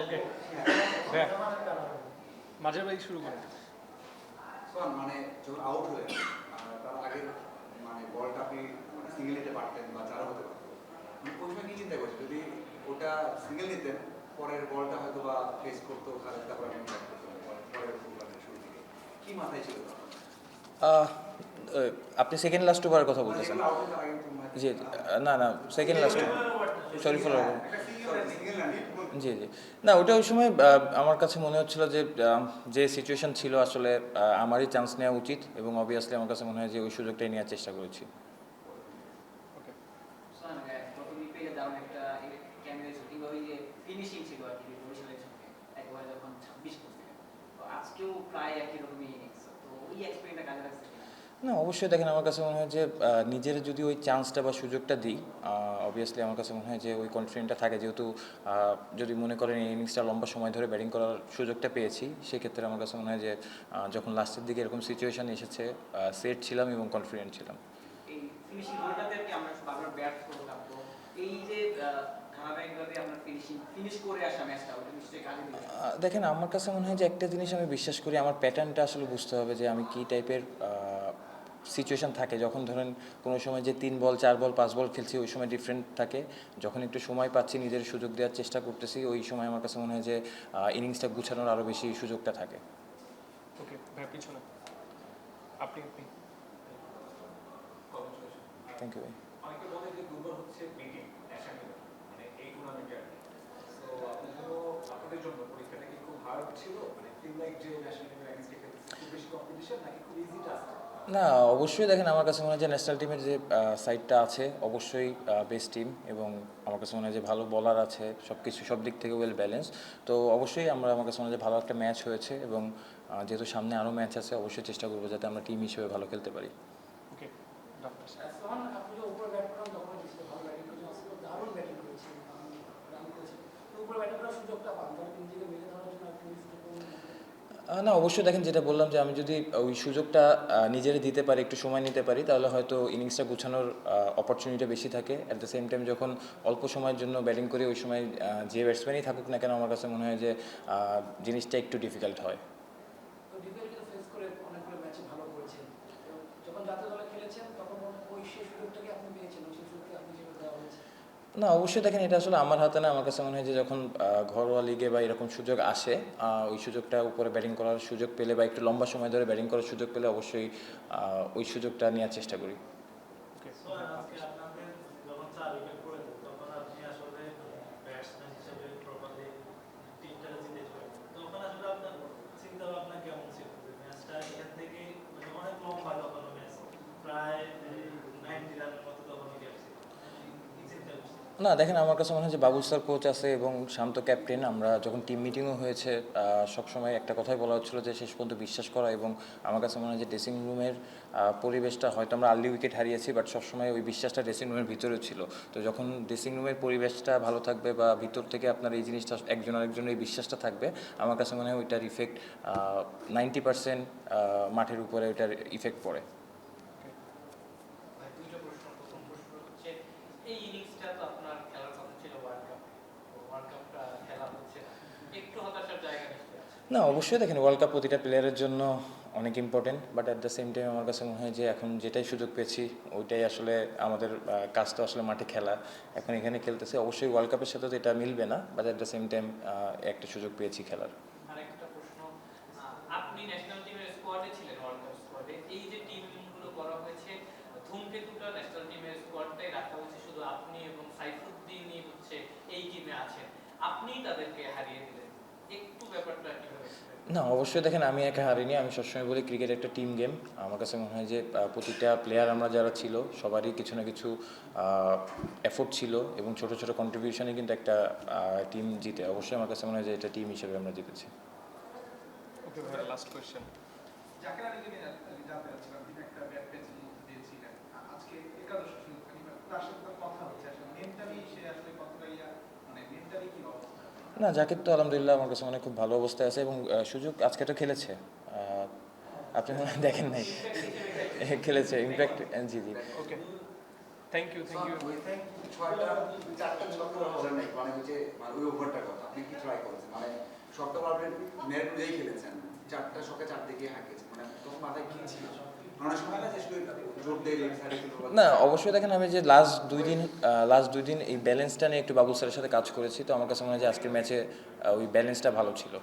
ওকে হ্যাঁ মাঝের বাড়ি শুরু করেন। সোহান মানে যখন আউট হয়ে তার আগের মানে বলটা আপনি মানে সিঙ্গেল নিতে পারতেন বা চারও হতে পারতেন, মানে ওই সময় কি চিন্তা করছেন যদি ওটা সিঙ্গেল নিতেন পরের বলটা হয়তো বা ফেস করতো খালেদ, তারপর আপনি ব্যাট করতেন পরের ওভারের শুরু থেকে, কি মাথায় ছিল তখন? আহ, আপনি সেকেন্ড লাস্ট ওভারের কথা বলতেছেন? মানে আউট হওয়ার আগে তো মনে জি জি, না না, second last. Sorry for. Single না নিট বলতে। জি জি, না ওটা ওই সময় আমার কাছে মনে হচ্ছিল যে যে সিচুয়েশন ছিল আসলে আমারই চান্স নেওয়া উচিত, এবং অবভিয়াসলি আমার কাছে মনে হয় যে ওই সুযোগটাই নেওয়ার চেষ্টা করেছি। ওকে গত বিপিএলে দারুণ একটা ক্যামেরা শুটিং ওই যে ফিনিশিং ছিল আর কি বরিশালের সঙ্গে একবার যখন 26 করতে, তো আজকেও প্রায় একই রকমই ইনিংস, তো ওই এক্সপেরিয়েন্সটা কাজে লাগছে কিনা? না অবশ্যই, দেখেন আমার কাছে মনে হয় যে নিজের যদি ওই চান্সটা বা সুযোগটা দিই, অবভিয়াসলি আমার কাছে মনে হয় যে ওই কনফিডেন্টটা থাকে, যেহেতু যদি মনে করেন এই ইনিংসটা লম্বা সময় ধরে ব্যাটিং করার সুযোগটা পেয়েছি, সেক্ষেত্রে আমার কাছে মনে হয় যে যখন লাস্টের দিকে এরকম সিচুয়েশান এসেছে সেট ছিলাম এবং কনফিডেন্ট ছিলাম। এই ফিনিশিং রোলটাতে আর কি আমরা বারবার ব্যাট করতাম, তো এই যে ধারাবাহিকভাবে আমরা ফিনিশ করে আসা ম্যাচটা ওটা নিশ্চয়ই কাজে দিবে। দেখেন আমার কাছে মনে হয় যে একটা জিনিস আমি বিশ্বাস করি, আমার প্যাটার্নটা আসলে বুঝতে হবে যে আমি কী টাইপের সিচুয়েশান থাকে। যখন ধরেন কোনো সময় যে 3 বল 4 বল 5 বল খেলছি, ওই সময় ডিফারেন্ট থাকে। যখন একটু সময় পাচ্ছি, নিজের সুযোগ দেওয়ার চেষ্টা করতেছি, ওই সময় আমার কাছে মনে হয় যে ইনিংসটা গুছানোর আরও বেশি সুযোগটা থাকে। ওকে ভাই পিছনে আপনি থ্যাংক ইউ ভাই। অনেকে বলে যে দুর্বল হচ্ছে ব্যাটিং ন্যাশনাল মানে এই টুর্নামেন্টে আর কি। সো আপনাদের জন্য পরীক্ষাটা কি খুব হার্ড ছিল, মানে ফিল লাইক যে ন্যাশনাল টিমের এগেইনস্টে খেলতেছে খুব বেশি কম্পিটিশন নাকি খুব ইজি টাস্ক? না অবশ্যই, দেখেন আমার কাছে মনে হয় যে ন্যাশনাল টিমের যে সাইডটা আছে অবশ্যই বেস্ট টিম, এবং আমার কাছে মনে হয় যে ভালো বলার আছে, সব কিছু সব দিক থেকে ওয়েল ব্যালেন্স। তো অবশ্যই আমার কাছে মনে হয় যে ভালো একটা ম্যাচ হয়েছে, এবং যেহেতু সামনে আরও ম্যাচ আছে, অবশ্যই চেষ্টা করবো যাতে আমরা টিম হিসেবে ভালো খেলতে পারি। ওকে ডক্টর সোহান, আপনি যে উপরে ব্যাট করেন তখন নিশ্চয়ই ভালো ব্যাটিং করেছেন, আজকে দারুণ ব্যাটিং করেছেন, রান করেছেন, তো উপরে ব্যাটিং করার সুযোগটা পান, তাহলে নিজেকে মেলে ধরার জন্য আপনি নিজেকে না অবশ্যই, দেখেন যেটা বললাম যে আমি যদি ওই সুযোগটা নিজেরই দিতে পারি, একটু সময় নিতে পারি, তাহলে হয়তো ইনিংসটা গুছানোর অপরচুনিটি বেশি থাকে। অ্যাট দ্য সেম টাইম যখন অল্প সময়ের জন্য ব্যাটিং করি, ওই সময় যে ব্যাটসম্যানই থাকুক না কেন, আমার কাছে মনে হয় যে জিনিসটা একটু ডিফিকাল্ট হয়। তো ডিফিকাল্টিকে ফেস করে অনেকগুলো ম্যাচে ভালো করেছেন, তো যখন জাতীয় দলে খেলেছেন তখন ওই সেই সুযোগটাকে আপনি পেয়েছেন, ওই সেই সুযোগকে আপনি যেভাবে দেওয়া হয়েছে? না অবশ্যই, দেখেন এটা আসলে আমার হাতে না। আমার কাছে মনে হয় যে যখন ঘরোয়া লিগে বা এরকম সুযোগ আসে, ওই সুযোগটা উপরে ব্যাটিং করার সুযোগ পেলে বা একটু লম্বা সময় ধরে ব্যাটিং করার সুযোগ পেলে অবশ্যই ওই সুযোগটা নেওয়ার চেষ্টা করি। ওকে আজকে আপনাদের যখন 4 উইকেট পড়েছে তখন আপনি আসলে ব্যাটসম্যান হিসেবে প্রপারলি টিমটাকে জিতেছিলেন, তখন আসলে আপনার চিন্তা ভাবনা কেমন ছিল যে ম্যাচটা এখান থেকে মানে অনেক লম্বা, তখন ম্যাচ প্রায় 90 রানের মতো তখন উইকেট ছিল, কি চিন্তা করছিলেন? না দেখেন আমার কাছে মনে হয় যে বাবুল স্যার কোচ আছে এবং শান্ত ক্যাপ্টেন, আমরা যখন টিম মিটিংও হয়েছে সবসময় একটা কথাই বলা হচ্ছিল যে শেষ পর্যন্ত বিশ্বাস করা। এবং আমার কাছে মনে হয় যে ড্রেসিং রুমের পরিবেশটা, হয়তো আমরা আর্লি উইকেট হারিয়েছি, বাট সবসময় ওই বিশ্বাসটা ড্রেসিং রুমের ভিতরেও ছিল। তো যখন ড্রেসিং রুমের পরিবেশটা ভালো থাকবে বা ভিতর থেকে আপনার এই জিনিসটা একজন আরেকজনের এই বিশ্বাসটা থাকবে, আমার কাছে মনে হয় ওইটার ইফেক্ট 90% মাঠের উপরে ওইটার ইফেক্ট পড়ে। দুইটা প্রশ্ন, প্রথম প্রশ্ন হচ্ছে এই ইনিংসটা তো আপনার খেলার কথা ছিল ওয়ার্ল্ড কাপ, ওয়ার্ল্ড কাপটা খেলা হচ্ছে না, একটু হতাশার জায়গা নিশ্চয়ই আছে? না অবশ্যই, দেখেন ওয়ার্ল্ড কাপ প্রতিটা প্লেয়ারের জন্য অনেক important, but at the same time আমার কাছে মনে হয় যে এখন যেটাই সুযোগ পেয়েছি ওইটাই আসলে আমাদের কাজটা আসলে মাঠে খেলা, এখন এখানে খেলতেছে। অবশ্যই ওয়ার্ল্ড কাপের সাথে তো এটা মিলবে না, but at the same time একটা সুযোগ পেয়েছি খেলার। আরেকটা প্রশ্ন, আপনি ন্যাশনাল টিমের স্কোয়াডে ছিলেন, ওয়ার্ল্ড কাপ স্কোয়াডে, এই যে টিমগুলো করা হয়েছে, ধূমকেতুটা ন্যাশনাল টিমের স্কোয়াডটাই রাখা হয়েছে, শুধু আপনি এবং সাইফুদ্দিনই হচ্ছে এই টিমে আছেন, আপনিই তাদেরকে হারিয়ে দিলেন, একটু ব্যাপারটা কিভাবে? না অবশ্যই, দেখেন আমি একা হারিনি। আমি সবসময় বলি ক্রিকেট একটা টিম গেম। আমার কাছে মনে হয় যে প্রতিটা প্লেয়ার আমরা যারা ছিল সবারই কিছু না কিছু এফোর্ট ছিল, এবং ছোট ছোট কন্ট্রিবিউশনে কিন্তু একটা টিম জিতে। অবশ্যই আমার কাছে মনে হয় যে এটা টিম হিসেবে আমরা জিতেছি। ওকে ভাই লাস্ট কোয়েশ্চেন। জাকের আলী যিনি জানতে চাচ্ছিলাম, তিনি একটা ব্যাট পেয়েছেন দিয়েছিলেন আজকে একাদশ সুযোগ, তার সাথে তার কথা হচ্ছে আসলে মেন্টালি সে আসলে কতটা মানে মেন্টালি কি অবস্থা? না জাকির তো আলহামদুলিল্লাহ আমার কাছে মনে হয় খুব ভালো অবস্থায় আছে, এবং সুযোগ আজকে তো খেলেছে, আপনি মনে হয় দেখেন নাই, খেলেছে ইমপ্যাক্ট। জি জি। ওকে থ্যাংক ইউ ছয়টা চারটা ছক্কা বলেন নাই, মানে ওই যে মানে ওই ওভারটার কথা আপনি কি ট্রাই করেছেন, মানে শটটা আপনি নেট অনুযায়ী খেলেছেন, 4টা শটে 4 গিয়ে হাঁকিয়েছেন, মানে তখন মাথায় কি ছিল? অনেক সময় না যে শুধু জোর দিয়ে লেগ সাইডে না অবশ্যই দেখেন আমি যে লাস্ট দুই দিন এই ব্যালেন্সটা নিয়ে একটু বাবুল স্যারের সাথে কাজ করেছি, তো আমার কাছে মনে হয় যে আজকের ম্যাচে ওই ব্যালেন্সটা ভালো ছিল।